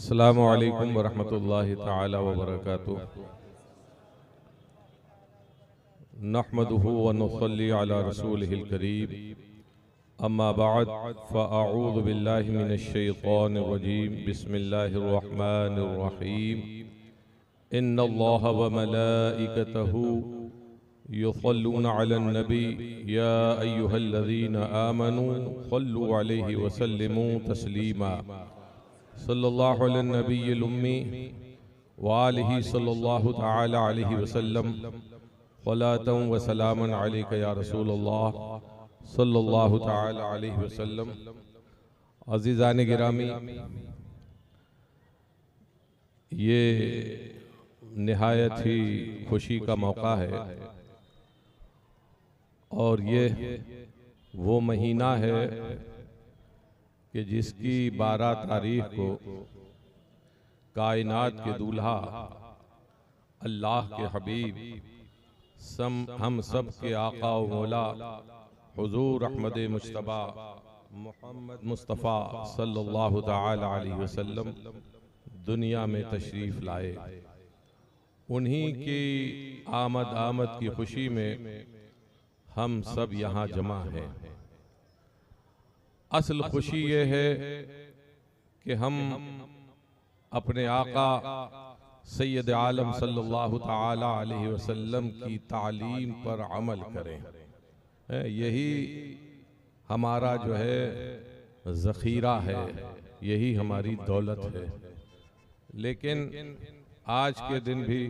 अस्सलामु अलैकुम वरहमतुल्लाहि तआला वबरकातुहू। नहमदुहु व नुसल्ली अला रसूलिहिल करीम। अम्मा बअद फ़अऊज़ु बिल्लाहि मिनश शैतानिर रजीम। बिस्मिल्लाहिर रहमानिर रहीम। इन्नल्लाहा व मलाइकतहु युसल्लूना अलन नबी या अय्युहल्लज़ीना आमनू सल्लू अलैहि व सल्लिमू तस्लीमा। सल्लल्लाहु अलैहि नबील उम्मी व आलिहि सल्लल्लाहु तआला अलैहि वसल्लम। सलातन व सलामन अलैका या रसूलल्लाह सल्लल्लाहु तआला अलैहि वसल्लम। अज़ीज़ान गिरामी, ये निहायत ही खुशी का मौका है और ये वो महीना है कि जिसकी 12 तारीख को कायनात के दूल्हा अल्लाह के हबीब हम सब के आका व मौला हुजूर अहमद मुज्तबा मोहम्मद मुस्तफ़ा सल्लल्लाहु तआला अलैहि वसल्लम दुनिया में तशरीफ़ लाए। उन्हीं की आमद की खुशी में हम सब यहाँ जमा हैं। असल खुशी ये है कि हम अपने आका सैयद आलम सल्लल्लाहु तआला अलैहि वसल्लम की तालीम पर अमल करें। यही हमारा जो है ज़ख़ीरा है, यही हमारी दौलत है। लेकिन आज के दिन भी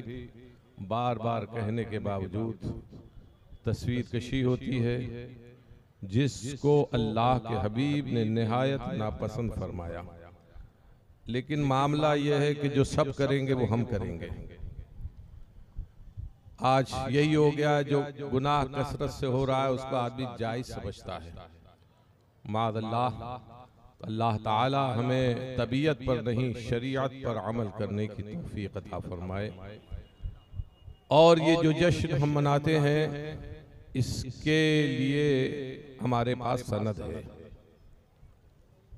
बार बार कहने के बावजूद तस्वीर कशी होती है जिसको अल्लाह के हबीब ने निहायत नापसंद फरमाया। लेकिन मामला यह है कि जो सब करेंगे वो हम करेंगे। आज यही हो गया, जो गुनाह कसरत से हो रहा है उसको आदमी जायज़ समझता है। माअल्लाह, अल्लाह ताला हमें तबीयत पर नहीं शरीयत पर अमल करने की तौफीक अता फरमाए। और ये जो जश्न हम मनाते हैं इसके लिए हमारे पास सनद है,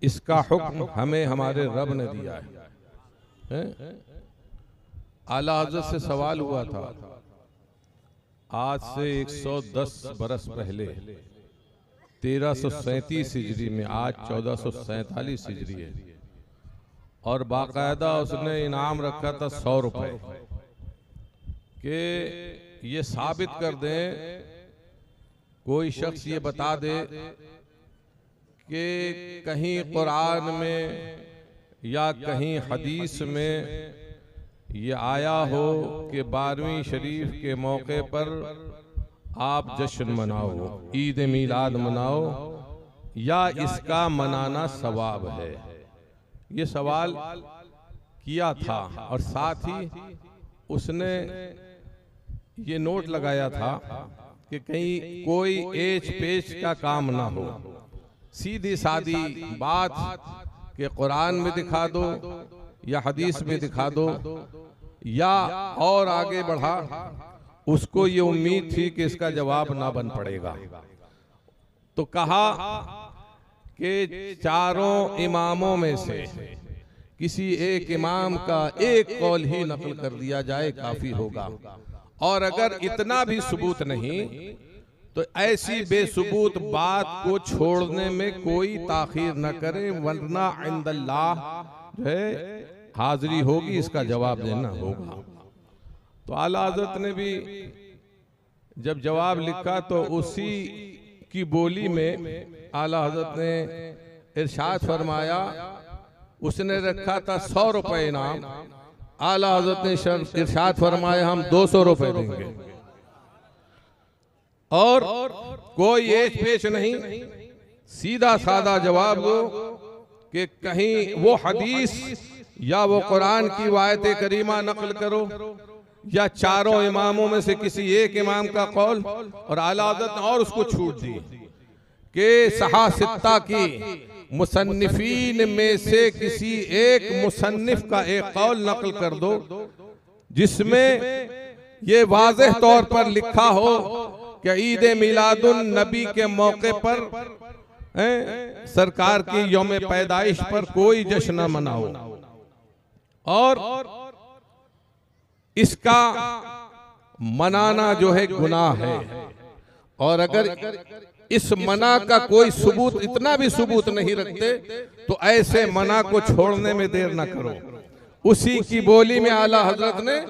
इसका हुक्म हमें हमारे रब ने दिया है। आला हज़रत से सवाल हुआ था आज से 110 बरस पहले 1337 हिजरी में, आज 1447 हिजरी है, और बाकायदा उसने इनाम रखा था 100 रुपए कि ये साबित कर दें, कोई शख्स ये बता दे कि कहीं कुरान में या कहीं हदीस में ये आया हो कि 12वीं शरीफ के मौके पर आप जश्न मनाओ, ईद मिलाद मनाओ, या इसका मनाना सवाब है। ये सवाल किया था और साथ ही उसने ये नोट लगाया था कि कहीं कोई एच पेच का काम ना हो, सीधी सादी बात कि कुरान में दिखा दो या हदीस में दिखा दो, या और आगे बढ़ा। उसको ये उम्मीद थी कि इसका जवाब ना बन पड़ेगा, तो कहा कि चारों इमामों में से किसी एक इमाम का एक कौल ही नकल कर दिया जाए, काफी होगा। और अगर इतना भी सबूत नहीं तो ऐसी बेसबूत बात को छोड़ने में कोई ताखीर न करे, वरना इंदल्लाह जो है हाजिरी होगी, इसका जवाब देना होगा। तो आला हज़रत ने भी जब जवाब लिखा तो उसी की बोली में आला हज़रत ने इरशाद फरमाया, उसने रखा था 100 रुपए इनाम, आला हज़रत ने इरशाद फरमाया हम 200 रुपए देंगे, और कोई एच पेच नहीं, सीधा साधा जवाब दो कि कहीं वो हदीस या वो कुरान की आयत करीमा नकल करो, या चारों इमामों में से किसी एक इमाम का कौल। और आला हज़रत ने और उसको छूट दी कि सहा सित्ता की मुसन्निफीन में से किसी एक मुसन्निफ का एक कौल नकल कर दो जिसमें ये वाज़ेह तौर पर लिखा हो कि ईद मिलादुन नबी के मौके पर सरकार की यौम पैदाइश पर कोई जश्न न मनाओ। और इसका मनाना जो है गुनाह है। और अगर इस मना का कोई सबूत, इतना भी सबूत नहीं रखते, तो ऐसे मना को छोड़ने में देर ना करो। उसी की बोली में आला हजरत ने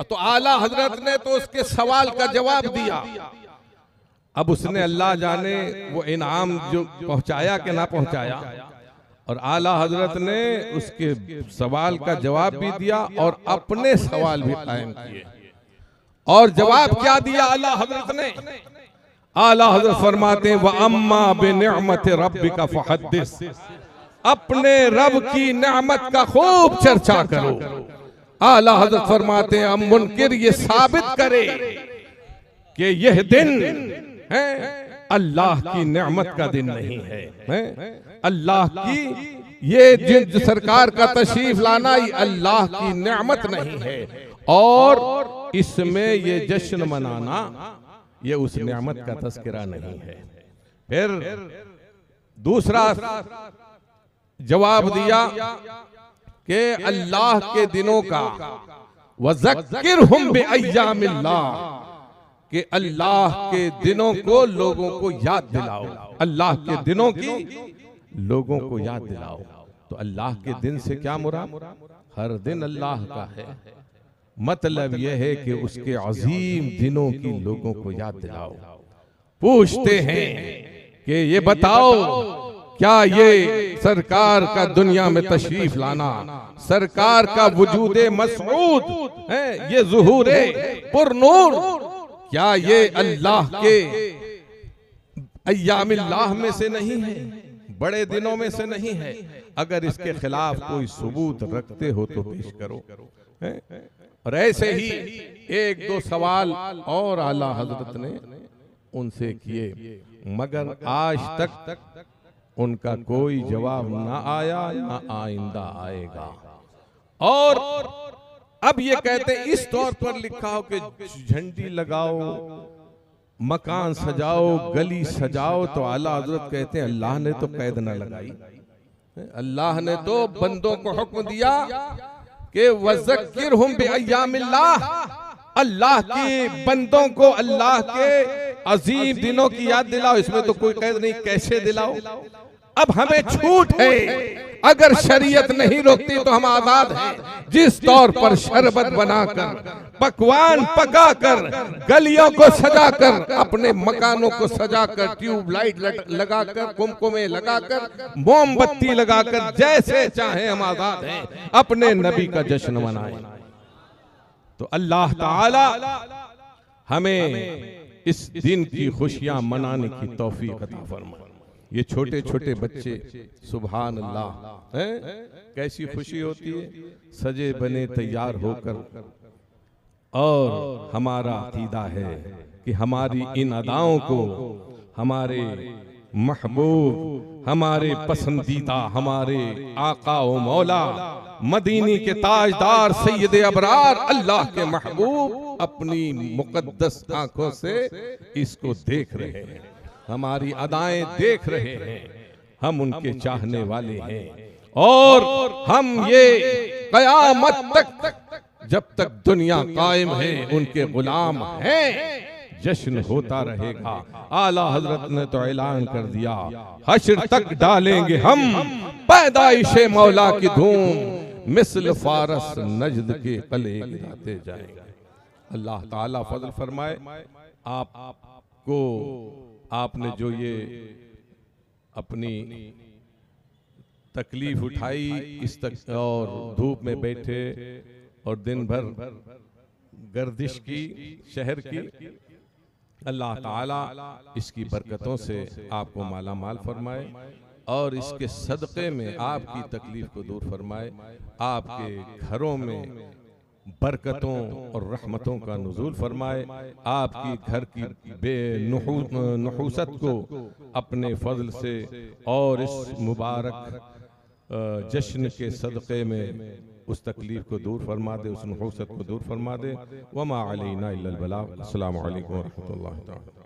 तो आला हजरत ने तो उसके सवाल का जवाब दिया। अब उसने अल्लाह जाने वो इनाम जो पहुंचाया कि ना पहुंचाया, और आला हजरत ने उसके सवाल का जवाब भी दिया और अपने सवाल भी कायम किए। और जवाब क्या दिया आला हजरत ने? आला हजरत फरमाते हैं व अम्मा बिनिअमत रब्बिका फहद्दिस, अपने रब की नेमत का खूब चर्चा करो। आला हजरत फरमाते हैं अब मुनकिर ये साबित करे कि यह दिन है अल्लाह की नेमत का दिन नहीं है। अल्लाह की ये जिन सरकार का तशरीफ लाना ये अल्लाह की नेमत नहीं है, और इसमें ये जश्न मनाना ये उस नेमत का तस्करा नहीं है। फिर दूसरा जवाब दिया कि अल्लाह के दिनों का वज़क्किरहुम बिअय्यामिल्लाह, कि अल्लाह के दिनों को लोगों को याद दिलाओ। अल्लाह के दिनों की लोगों को याद दिलाओ। तो अल्लाह के दिन से क्या मुराद? हर दिन अल्लाह का है। मतलब यह है कि उसके अजीम दिनों की लोगों को याद दिलाओ। पूछते हैं कि ये बताओ, क्या ये सरकार का दुनिया में तशरीफ लाना, सरकार का वजूदे मसऊद है, ये ज़ुहूरे पुरनूर, क्या ये अल्लाह के अय्यामिल्लाह में से नहीं है, बड़े दिनों में से नहीं है? अगर इसके खिलाफ कोई सबूत रखते हो तो पेश करो। और ऐसे ही एक दो सवाल और आला हजरत ने उनसे किए, मगर आज तक उनका कोई जवाब ना आया, ना आइंदा आएगा। और अब ये कहते हैं इस तौर पर लिखा हो कि झंडी लगाओ, मकान सजाओ, गली सजाओ, तो आला हजरत कहते हैं अल्लाह ने तो कैद न लगाई। अल्लाह ने तो बंदों को हुक्म दिया कि वज़क्किरहुम बिअय्यामिल्लाह, अल्लाह की बंदों को अल्लाह के अजीम दिनों की याद दिलाओ। इसमें तो कोई कैद नहीं, कैसे दिलाओ? अब हमें छूट है, अगर शरीयत नहीं रोकती तो हम आजाद हैं। जिस तौर पर शरबत बनाकर, पकवान पकाकर, गलियों को सजाकर, अपने मकानों को सजाकर, ट्यूबलाइट लगाकर, कुमकुमे लगाकर, मोमबत्ती लगाकर, जैसे चाहे हम आजाद हैं, अपने नबी का जश्न मनाएं। तो अल्लाह ताला हमें इस दिन की खुशियां मनाने की तौफीक अता फरमाए। ये छोटे छोटे बच्चे सुभान अल्लाह हैं, कैसी खुशी होती है सजे बने तैयार होकर। और हमारा अकीदा है कि हमारी इन अदाओं को हमारे महबूब, हमारे पसंदीदा, हमारे आका व मौला मदीनी के ताजदार सैयद अबरार अल्लाह के महबूब अपनी मुकद्दस आंखों से इसको देख रहे हैं, हमारी अदाएं देख रहे हैं। हम उनके चाहने वाले हैं और हम ये कयामत तक, जब तक दुनिया कायम है, उनके गुलाम हैं। जश्न होता रहेगा। आला हजरत ने तो ऐलान कर दिया, हश्र तक डालेंगे हम पैदाइशे मौला की धूम, मिसल फारस नजद के कले गिराते जाएंगे। अल्लाह ताला फजल फरमाए। आपको आपने जो ये अपनी तकलीफ उठाई इस तक और धूप में बैठे और दिन भर गर्दिश की शहर की, अल्लाह ताला इसकी बरकतों से आपको माला माल फरमाए और इसके सदक़े में आपकी तकलीफ को दूर फरमाए। आपके घरों में बरकतों और रहमतों का नुज़ूल फरमाए। आपकी घर की बेनुहूसत को अपने फजल से और इस मुबारक जश्न के सदक़े में उस तकलीफ को दूर फरमा दे, उस नुहूसत को दूर फरमा दे। वमा अलैना इल्लल बलाग। अस्सलामु अलैकुम व रहमतुल्लाहि तआला।